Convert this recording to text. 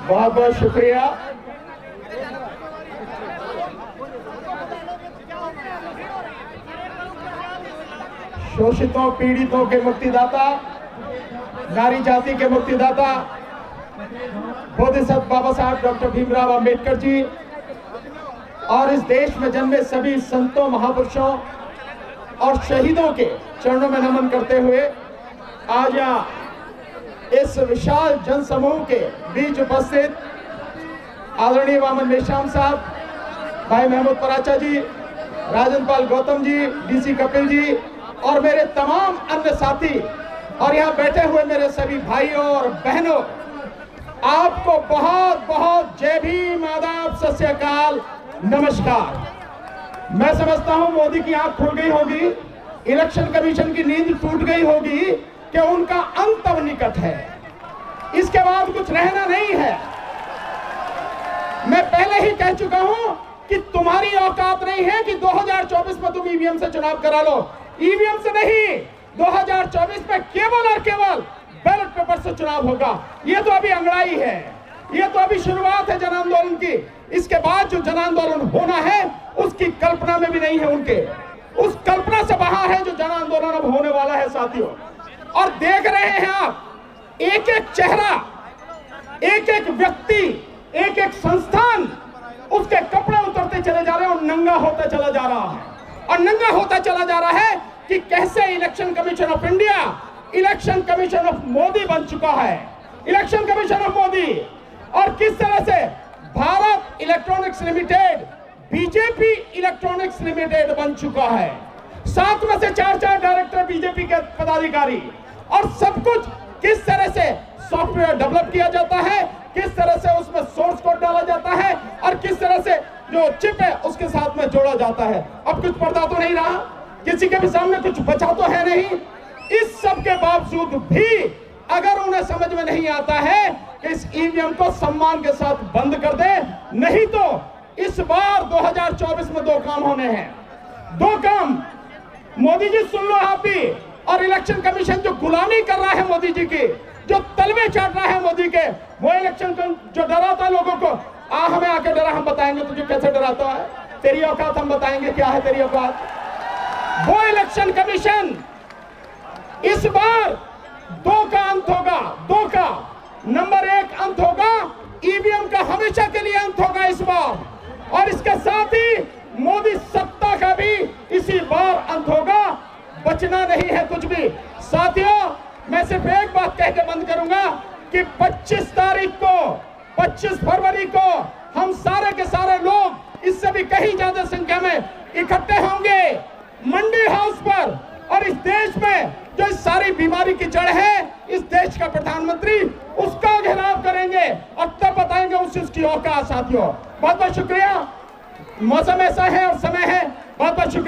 बहुत बहुत शुक्रिया। शोषितों पीड़ितों के मुक्तिदाता, नारी जाति के मुक्तिदाता बोधिसत्व बाबा साहब डॉक्टर भीमराव अंबेडकर जी और इस देश में जन्मे सभी संतों, महापुरुषों और शहीदों के चरणों में नमन करते हुए आज यहाँ इस विशाल जनसमूह के बीच उपस्थित आदरणीय वामन मेश्राम साहब, भाई महमूद पराचा जी, राजन पाल गौतम जी, डीसी कपिल जी और मेरे तमाम अन्य साथी और यहाँ बैठे हुए मेरे सभी भाइयों और बहनों, आपको बहुत बहुत जय भीम, आदाब, सत श्री अकाल, नमस्कार। मैं समझता हूं मोदी की आंख खुल गई होगी, इलेक्शन कमीशन की नींद टूट गई होगी कि उनका अंत अब निकट है, इसके बाद कुछ रहना नहीं है। मैं पहले ही कह चुका हूं कि तुम्हारी औकात नहीं है कि 2024 में तुम ईवीएम से चुनाव करा लो। ईवीएम से नहीं, 2024 में केवल और केवल बैलेट पेपर से चुनाव होगा। ये तो अभी अंगड़ाई है, ये तो अभी शुरुआत है जन आंदोलन की। इसके बाद जो जन आंदोलन होना है उसकी कल्पना में भी नहीं है उनके, उस कल्पना से बाहर है जो जन आंदोलन अब होने वाला है साथियों। और देख रहे हैं आप, एक एक चेहरा, एक एक व्यक्ति, एक एक संस्थान, उसके कपड़े उतरते चले जा रहे हैं और नंगा होता चला जा रहा है। और नंगा होता चला जा रहा है कि कैसे election commission of India election commission of Modi बन चुका है, इलेक्शन कमीशन ऑफ मोदी। और किस तरह से Bharat electronics limited BJP electronics limited बन चुका है। 7 में से 4 डायरेक्टर बीजेपी के पदाधिकारी, और सब कुछ किस तरह से सॉफ्टवेयर डेवलप किया जाता है, किस तरह से उसमें सोर्स कोड डाला जाता है और किस तरह से जो चिप है उसके साथ में जोड़ा जाता है। अब कुछ पर्दा तो नहीं रहा, किसी के भी सामने कुछ बचा तो है नहीं। इस सब के बावजूद भी अगर उन्हें समझ में नहीं आता है कि इस ईवीएम को सम्मान के साथ बंद कर दे, नहीं तो इस बार 2024 में 2 काम होने हैं। 2 काम, मोदी जी सुन लो आप भी, और इलेक्शन कमीशन जो गुलामी कर रहा है मोदी जी की, जो तलवे चाट रहा है मोदी के, वो इलेक्शन जो डराता है लोगों को, हमें आके डरा, हम बताएंगे तुझे कैसे डराता है, तेरी औकात हम बताएंगे क्या है तेरी औकात। वो इलेक्शन कमीशन इस बार 2 का अंत होगा, 2 का। नंबर 1 अंत होगा, ईवीएम का हमेशा के लिए अंत होगा इस बार, और इसके साथ ही मोदी सत्ता का भी इसी बार अंत होगा। बचना नहीं है कुछ भी। साथियों, मैं सिर्फ एक बात कह के बंद करूंगा कि 25 फरवरी को हम सारे के सारे लोग, इससे भी कहीं ज्यादा संख्या में इकट्ठे होंगे मंडी हाउस पर, और इस देश में जो इस सारी बीमारी की जड़ है, इस देश का प्रधानमंत्री, उसका घेराव करेंगे और तब बताएंगे उसकी औकात। साथियों, बहुत बहुत शुक्रिया। मौसम ऐसा है और समय है। बहुत बहुत शुक्रिया।